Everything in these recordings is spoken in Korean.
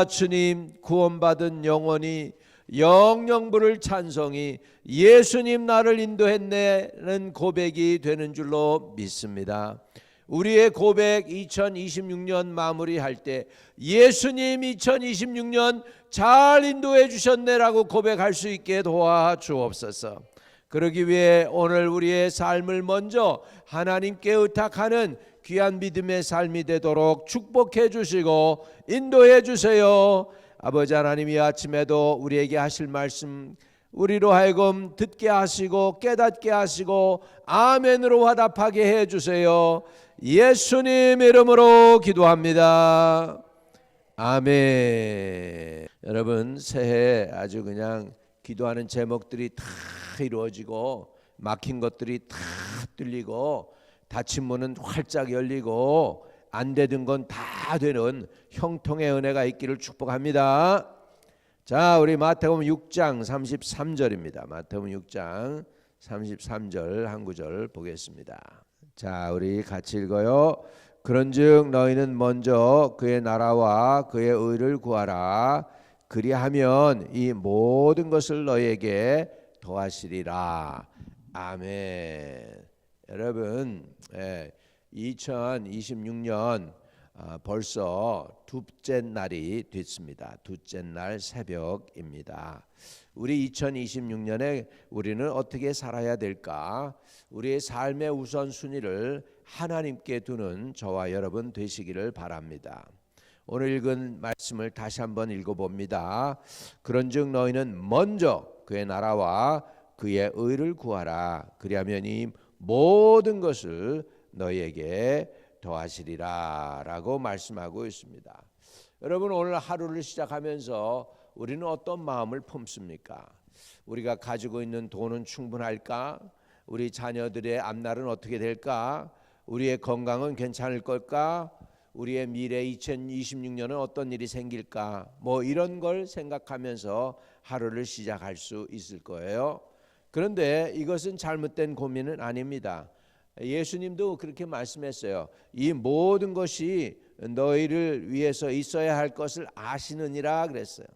주님, 구원받은 영혼이 영영부를 찬송이 예수님 나를 인도했네는 고백이 되는 줄로 믿습니다. 우리의 고백 2026년 마무리할 때 예수님 2026년 잘 인도해 주셨네라고 고백할 수 있게 도와주옵소서. 그러기 위해 오늘 우리의 삶을 먼저 하나님께 의탁하는 귀한 믿음의 삶이 되도록 축복해 주시고 인도해 주세요. 아버지 하나님, 이 아침에도 우리에게 하실 말씀 우리로 하여금 듣게 하시고 깨닫게 하시고 아멘으로 화답하게 해 주세요. 예수님 이름으로 기도합니다. 아멘. 여러분, 새해 아주 그냥 기도하는 제목들이 다 이루어지고 막힌 것들이 다 뚫리고 닫힌 문은 활짝 열리고 안 되던 건 다 되는 형통의 은혜가 있기를 축복합니다. 자, 우리 마태복음 6장 33절입니다. 마태복음 6장 33절 한 구절 보겠습니다. 자, 우리 같이 읽어요. 그런즉 너희는 먼저 그의 나라와 그의 의를 구하라. 그리하면 이 모든 것을 너희에게 더하시리라. 아멘. 여러분, 2026년 벌써 둘째 날이 됐습니다. 둘째 날 새벽입니다. 우리 2026년에 우리는 어떻게 살아야 될까? 우리의 삶의 우선순위를 하나님께 두는 저와 여러분 되시기를 바랍니다. 오늘 읽은 말씀을 다시 한번 읽어봅니다. 그런즉 너희는 먼저 그의 나라와 그의 의를 구하라. 그리하면 이 모든 것을 너희에게 더하시리라 라고 말씀하고 있습니다. 여러분, 오늘 하루를 시작하면서 우리는 어떤 마음을 품습니까? 우리가 가지고 있는 돈은 충분할까? 우리 자녀들의 앞날은 어떻게 될까? 우리의 건강은 괜찮을 걸까? 우리의 미래 2026년은 어떤 일이 생길까? 뭐 이런 걸 생각하면서 하루를 시작할 수 있을 거예요. 그런데 이것은 잘못된 고민은 아닙니다. 예수님도 그렇게 말씀했어요. 이 모든 것이 너희를 위해서 있어야 할 것을 아시느니라 그랬어요.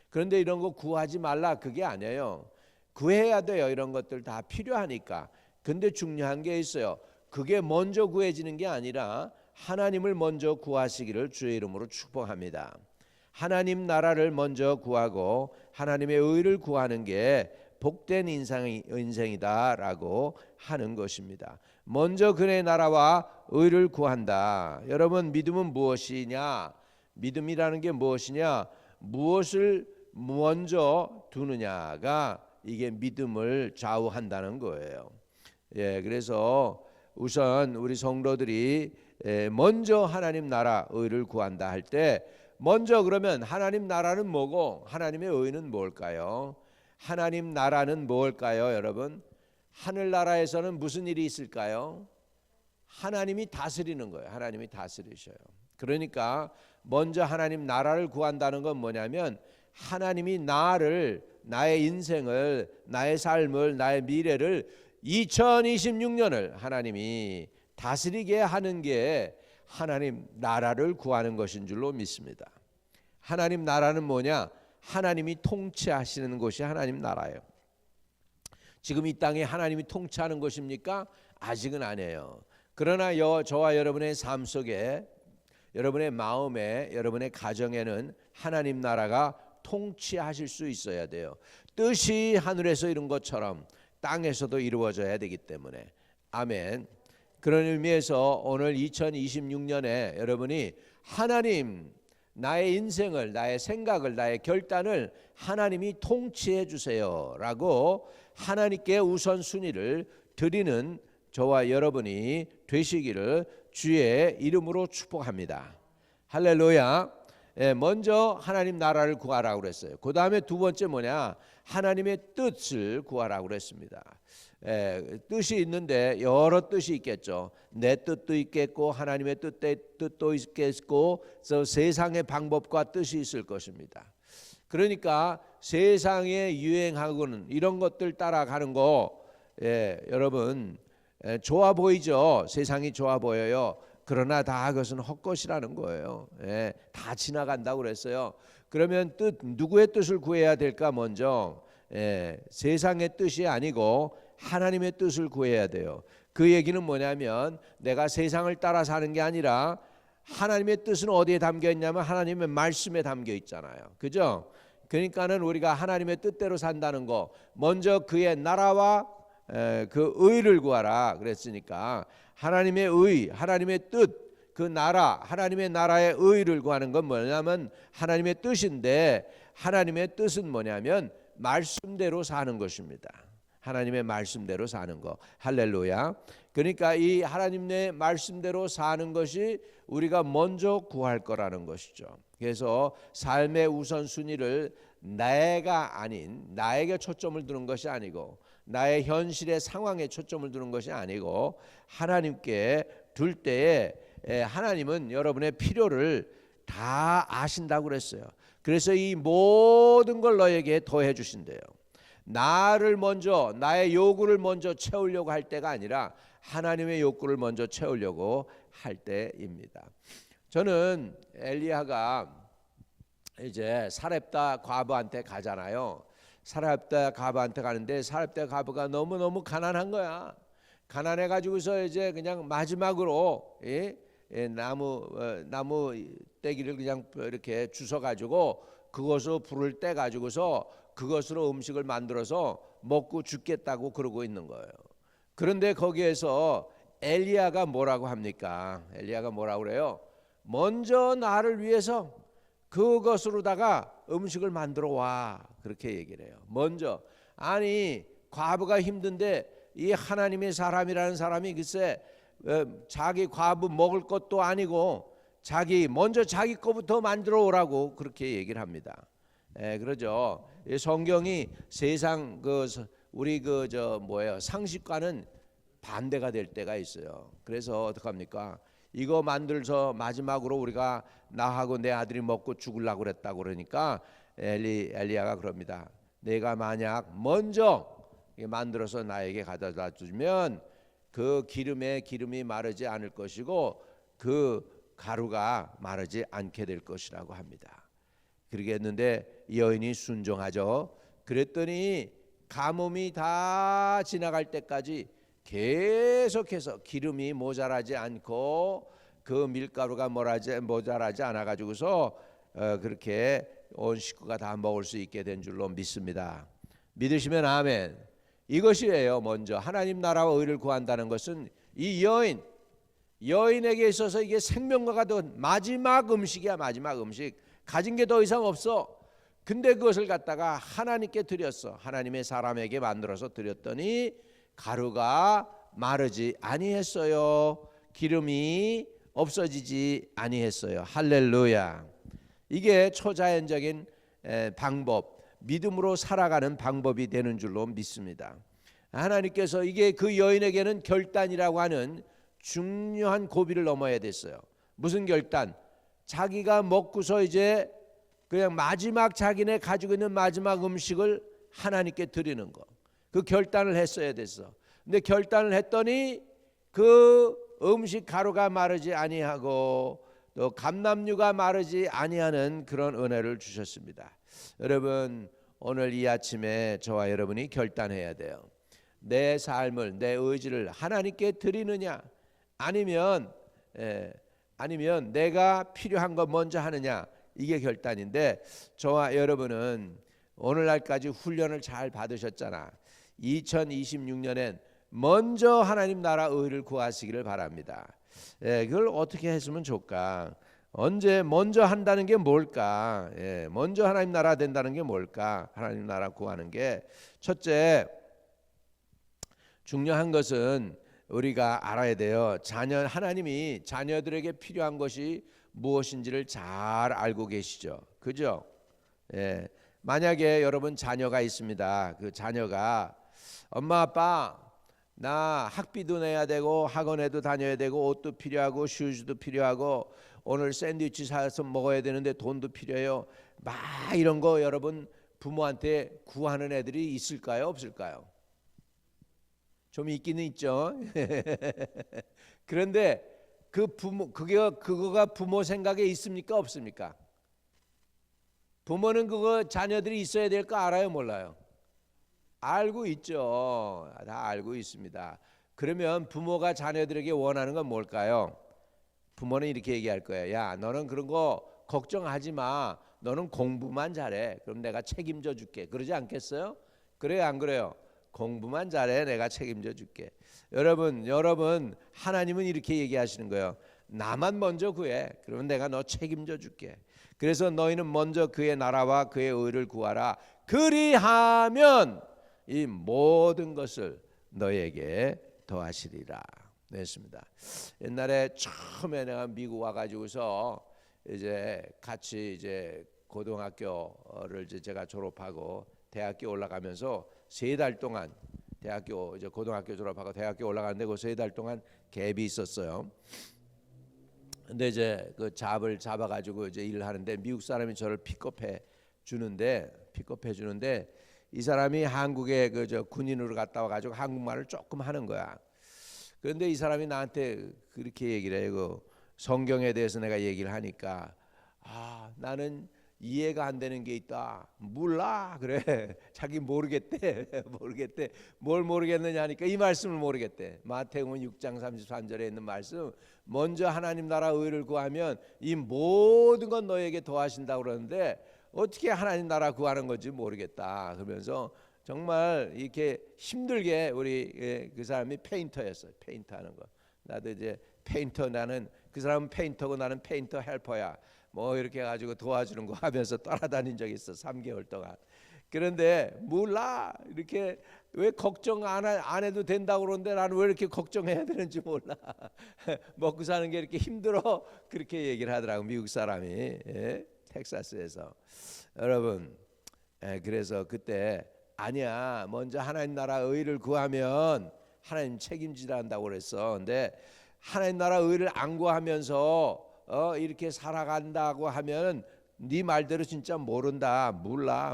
그런데 이런 거 구하지 말라 그게 아니에요. 구해야 돼요. 이런 것들 다 필요하니까. 근데 중요한 게 있어요. 그게 먼저 구해지는 게 아니라 하나님을 먼저 구하시기를 주의 이름으로 축복합니다. 하나님 나라를 먼저 구하고 하나님의 의를 구하는 게 복된 인생이다라고 하는 것입니다. 먼저 그의 나라와 의를 구한다. 여러분, 믿음은 무엇이냐? 믿음이라는 게 무엇이냐? 무엇을 먼저 두느냐가 이게 믿음을 좌우한다는 거예요. 그래서 우선 우리 성도들이 먼저 하나님 나라 의를 구한다 할 때 먼저 그러면 하나님 나라는 뭐고 하나님의 의는 뭘까요? 하나님 나라는 뭘까요, 여러분? 하늘나라에서는 무슨 일이 있을까요? 하나님이 다스리는 거예요. 하나님이 다스리셔요. 그러니까 먼저 하나님 나라를 구한다는 건 뭐냐면 하나님이 나의 인생을, 나의 삶을, 나의 미래를 2026년을 하나님이 다스리게 하는 게 하나님 나라를 구하는 것인 줄로 믿습니다. 하나님 나라는 뭐냐? 하나님이 통치하시는 것이 하나님 나라예요. 지금 이 땅에 하나님이 통치하는 것입니까? 아직은 아니에요. 그러나 저와 여러분의 삶 속에, 여러분의 마음에, 여러분의 가정에는 하나님 나라가 통치하실 수 있어야 돼요. 뜻이 하늘에서 이룬 것처럼 땅에서도 이루어져야 되기 때문에. 아멘. 그런 의미에서 오늘 2026년에 여러분이 하나님, 나의 인생을, 나의 생각을, 나의 결단을 하나님이 통치해 주세요 라고 하나님께 우선순위를 드리는 저와 여러분이 되시기를 주의 이름으로 축복합니다. 할렐루야. 먼저 하나님 나라를 구하라고 그랬어요. 그 다음에 두 번째 뭐냐? 하나님의 뜻을 구하라고 그랬습니다. 뜻이 있는데 여러 뜻이 있겠죠. 내 뜻도 있겠고 하나님의 뜻도 있겠고 세상의 방법과 뜻이 있을 것입니다. 그러니까 세상에 유행하고는 이런 것들 따라가는 거 여러분 좋아 보이죠. 세상이 좋아 보여요. 그러나 다 그것은 헛것이라는 거예요. 예, 다 지나간다고 그랬어요. 그러면 누구의 뜻을 구해야 될까? 먼저 세상의 뜻이 아니고 하나님의 뜻을 구해야 돼요. 그 얘기는 뭐냐면 내가 세상을 따라 사는 게 아니라 하나님의 뜻은 어디에 담겨 있냐면 하나님의 말씀에 담겨 있잖아요. 그죠? 그러니까는 우리가 하나님의 뜻대로 산다는 거, 먼저 그의 나라와 그 의를 구하라 그랬으니까 하나님의 의, 하나님의 뜻, 그 나라, 하나님의 나라의 의를 구하는 건 뭐냐면 하나님의 뜻인데, 하나님의 뜻은 뭐냐면 말씀대로 사는 것입니다. 하나님의 말씀대로 사는 거. 할렐루야. 그러니까 이 하나님의 말씀대로 사는 것이 우리가 먼저 구할 거라는 것이죠. 그래서 삶의 우선순위를 내가 아닌 나에게 초점을 두는 것이 아니고 나의 현실의 상황에 초점을 두는 것이 아니고 하나님께 둘 때에 하나님은 여러분의 필요를 다 아신다고 그랬어요. 그래서 이 모든 걸 너에게 더해 주신대요. 나를 먼저, 나의 요구를 먼저 채우려고 할 때가 아니라 하나님의 욕구를 먼저 채우려고 할 때입니다. 저는 엘리야가 이제 사렙다 과부한테 가잖아요. 사렙다 과부한테 가는데 사렙다 과부가 너무너무 가난한 거야. 가난해 가지고서 이제 그냥 마지막으로 나무 떼기를 그냥 이렇게 주워 가지고 그것으로 불을 떼 가지고서 그것으로 음식을 만들어서 먹고 죽겠다고 그러고 있는 거예요. 그런데 거기에서 엘리야가 뭐라고 합니까? 엘리야가 뭐라고 그래요? 먼저 나를 위해서 그것으로다가 음식을 만들어 와, 그렇게 얘기를 해요. 먼저. 아니 과부가 힘든데 이 하나님의 사람이라는 사람이 글쎄 자기 과부 먹을 것도 아니고 먼저 자기 거부터 만들어 오라고 그렇게 얘기를 합니다. 그러죠. 성경이 세상 우리 상식과는 반대가 될 때가 있어요. 그래서 어떡합니까? 이거 만들어서 마지막으로 우리가 나하고 내 아들이 먹고 죽으려고 그랬다고 그러니까 엘리야가 그럽니다. 내가 만약 먼저 만들어서 나에게 가져다 주면 그 기름이 마르지 않을 것이고 그 가루가 마르지 않게 될 것이라고 합니다. 그렇게 했는데 여인이 순종하죠. 그랬더니 가뭄이 다 지나갈 때까지 계속해서 기름이 모자라지 않고 그 밀가루가 모자라지 않아 가지고서 그렇게 온 식구가 다 먹을 수 있게 된 줄로 믿습니다. 믿으시면 아멘. 이것이에요. 먼저 하나님 나라와 의를 구한다는 것은 이 여인에게 있어서 이게 생명과 같은 마지막 음식이야. 마지막 음식. 가진 게 더 이상 없어. 근데 그것을 갖다가 하나님께 드렸어. 하나님의 사람에게 만들어서 드렸더니 가루가 마르지 아니했어요. 기름이 없어지지 아니했어요. 할렐루야. 이게 초자연적인 방법, 믿음으로 살아가는 방법이 되는 줄로 믿습니다. 하나님께서 이게 그 여인에게는 결단이라고 하는 중요한 고비를 넘어야 됐어요. 무슨 결단? 자기가 먹고서 이제 그냥 마지막 자기네 가지고 있는 마지막 음식을 하나님께 드리는 거. 그 결단을 했어야 됐어. 근데 결단을 했더니 그 음식 가루가 마르지 아니하고 또 감람류가 마르지 아니하는 그런 은혜를 주셨습니다. 여러분 오늘 이 아침에 저와 여러분이 결단해야 돼요. 내 삶을, 내 의지를 하나님께 드리느냐, 아니면 내가 필요한 거 먼저 하느냐, 이게 결단인데 저와 여러분은 오늘날까지 훈련을 잘 받으셨잖아. 2026년엔 먼저 하나님 나라 의를 구하시기를 바랍니다. 그걸 어떻게 했으면 좋을까? 언제 먼저 한다는 게 뭘까? 먼저 하나님 나라 된다는 게 뭘까? 하나님 나라 구하는 게 첫째, 중요한 것은 우리가 알아야 돼요. 하나님이 자녀들에게 필요한 것이 무엇인지를 잘 알고 계시죠. 그죠? 만약에 여러분 자녀가 있습니다. 그 자녀가 엄마 아빠 나 학비도 내야 되고 학원에도 다녀야 되고 옷도 필요하고 슈즈도 필요하고 오늘 샌드위치 사서 먹어야 되는데 돈도 필요해요. 막 이런 거 여러분 부모한테 구하는 애들이 있을까요? 없을까요? 좀 있기는 있죠. 그런데 그 부모 그거가 부모 생각에 있습니까 없습니까? 부모는 그거 자녀들이 있어야 될 거 알아요 몰라요? 알고 있죠. 다 알고 있습니다. 그러면 부모가 자녀들에게 원하는 건 뭘까요? 부모는 이렇게 얘기할 거예요. 야, 너는 그런 거 걱정하지 마. 너는 공부만 잘해. 그럼 내가 책임져 줄게. 그러지 않겠어요? 그래요, 안 그래요? 공부만 잘해. 내가 책임져 줄게. 여러분 하나님은 이렇게 얘기하시는 거예요. 나만 먼저 구해. 그러면 내가 너 책임져 줄게. 그래서 너희는 먼저 그의 나라와 그의 의를 구하라. 그리하면 이 모든 것을 너에게 더하시리라. 냈습니다. 옛날에 처음에 내가 미국 와가지고서 이제 같이 이제 고등학교를 이제 제가 졸업하고 대학교 올라가면서 3달 동안 대학교 이제 고등학교 졸업하고 대학교 올라가는데 그 3달 동안 갭이 있었어요. 근데 이제 그 잡을 잡아가지고 이제 일을 하는데 미국 사람이 저를 픽업해 주는데 이 사람이 한국에 그 저 군인으로 갔다 와가지고 한국말을 조금 하는 거야. 그런데 이 사람이 나한테 그렇게 얘기를 해요. 그 성경에 대해서 내가 얘기를 하니까 나는 이해가 안 되는 게 있다. 몰라 그래. 자기 모르겠대. 뭘 모르겠느냐 하니까 이 말씀을 모르겠대. 마태복음 6장 33절에 있는 말씀. 먼저 하나님 나라 의를 구하면 이 모든 건 너에게 더하신다고 그러는데 어떻게 하나님 나라 구하는 건지 모르겠다. 그러면서 정말 이렇게 힘들게 우리 그 사람이 페인터였어요. 페인터 하는 거. 나도 이제 페인터 나는 그 사람은 페인터고 나는 페인터 헬퍼야. 뭐 이렇게 해가지고 도와주는 거 하면서 따라다닌 적이 있어 3개월 동안. 그런데 몰라 이렇게 왜 걱정 안 해도 된다고 그러는데 나는 왜 이렇게 걱정해야 되는지 몰라. 먹고 사는 게 이렇게 힘들어 그렇게 얘기를 하더라고 미국 사람이. 예? 텍사스에서. 여러분 그래서 그때 아니야 먼저 하나님 나라 의를 구하면 하나님 책임지라 한다고 그랬어. 근데 하나님 나라 의를 안 구하면서 이렇게 살아간다고 하면 네 말대로 진짜 모른다. 몰라.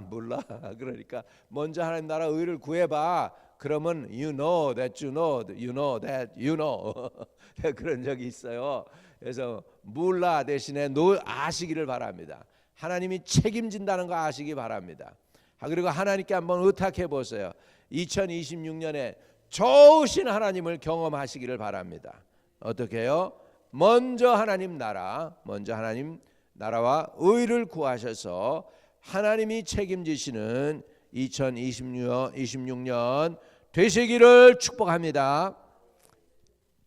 그러니까 먼저 하나님 나라 의를 구해봐. 그러면 you know that you know, you know that you know. 그런 적이 있어요. 그래서 몰라 대신에 아시기를 바랍니다. 하나님이 책임진다는 거 아시기 바랍니다. 그리고 하나님께 한번 의탁해 보세요. 2026년에 좋으신 하나님을 경험하시기를 바랍니다. 어떻게 해요? 먼저 하나님 나라와 의를 구하셔서 하나님이 책임지시는 2026년 되시기를 축복합니다.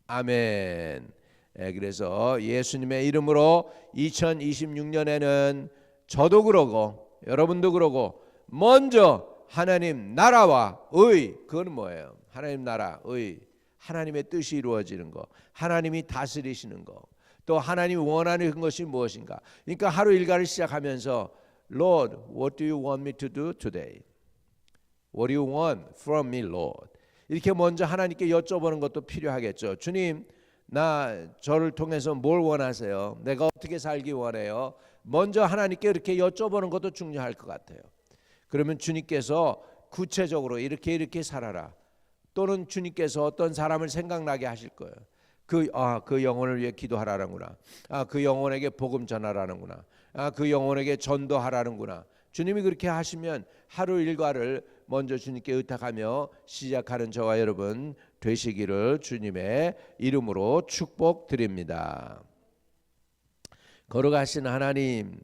아멘. 그래서 예수님의 이름으로 2026년에는 저도 그러고 여러분도 그러고 먼저 하나님 나라와 의, 그건 뭐예요? 하나님 나라, 의, 하나님의 뜻이 이루어지는 거, 하나님이 다스리시는 거, 또 하나님이 원하는 것이 무엇인가. 그러니까 하루 일과를 시작하면서 Lord, what do you want me to do today? What do you want from me, Lord? 이렇게 먼저 하나님께 여쭤보는 것도 필요하겠죠. 주님, 저를 통해서 뭘 원하세요? 내가 어떻게 살기 원해요? 먼저 하나님께 이렇게 여쭤보는 것도 중요할 것 같아요. 그러면 주님께서 구체적으로 이렇게 살아라. 또는 주님께서 어떤 사람을 생각나게 하실 거예요. 그 영혼을 위해 기도하라는구나. 그 영혼에게 복음 전하라는구나. 그 영혼에게 전도하라는구나. 주님이 그렇게 하시면 하루 일과를 먼저 주님께 의탁하며 시작하는 저와 여러분 되시기를 주님의 이름으로 축복드립니다. 거룩하신 하나님,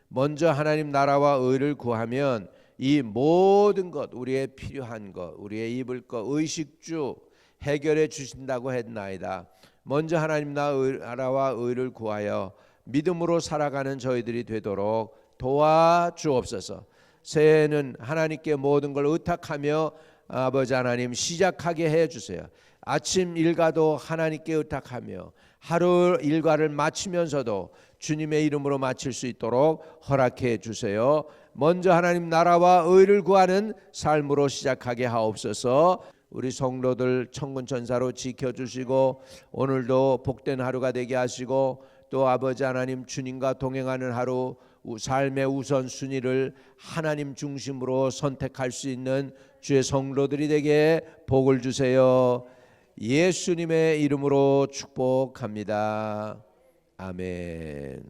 먼저 하나님 나라와 의를 구하면 이 모든 것, 우리의 필요한 것, 우리의 입을 것, 의식주 해결해 주신다고 했나이다. 먼저 하나님 나라와 의를 구하여 믿음으로 살아가는 저희들이 되도록 도와주옵소서. 새해에는 하나님께 모든 걸 의탁하며 아버지 하나님 시작하게 해주세요. 아침 일과도 하나님께 의탁하며 하루 일과를 마치면서도 주님의 이름으로 마칠 수 있도록 허락해 주세요. 먼저 하나님 나라와 의를 구하는 삶으로 시작하게 하옵소서. 우리 성도들 천군 천사로 지켜주시고 오늘도 복된 하루가 되게 하시고 또 아버지 하나님 주님과 동행하는 하루 삶의 우선순위를 하나님 중심으로 선택할 수 있는 주의 성도들이 되게 복을 주세요. 예수님의 이름으로 축복합니다. 아멘.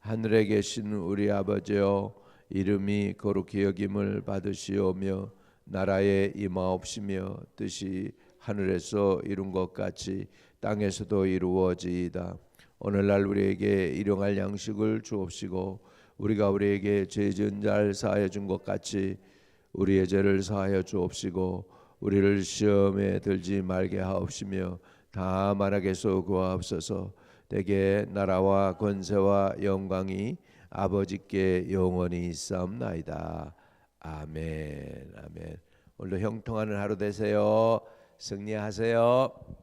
하늘에 계신 우리 아버지여, 이름이 거룩히 여김을 받으시오며 나라에 임하옵시며 뜻이 하늘에서 이룬 것 같이 땅에서도 이루어지이다. 오늘날 우리에게 일용할 양식을 주옵시고 우리가 우리에게 죄 지은 자를 사하여 준 것 같이 우리의 죄를 사하여 주옵시고 우리를 시험에 들지 말게 하옵시며 다만 악에서 구하옵소서. 대개 나라와 권세와 영광이 아버지께 영원히 있사옵나이다. 아멘. 아멘. 오늘도 형통하는 하루 되세요. 승리하세요.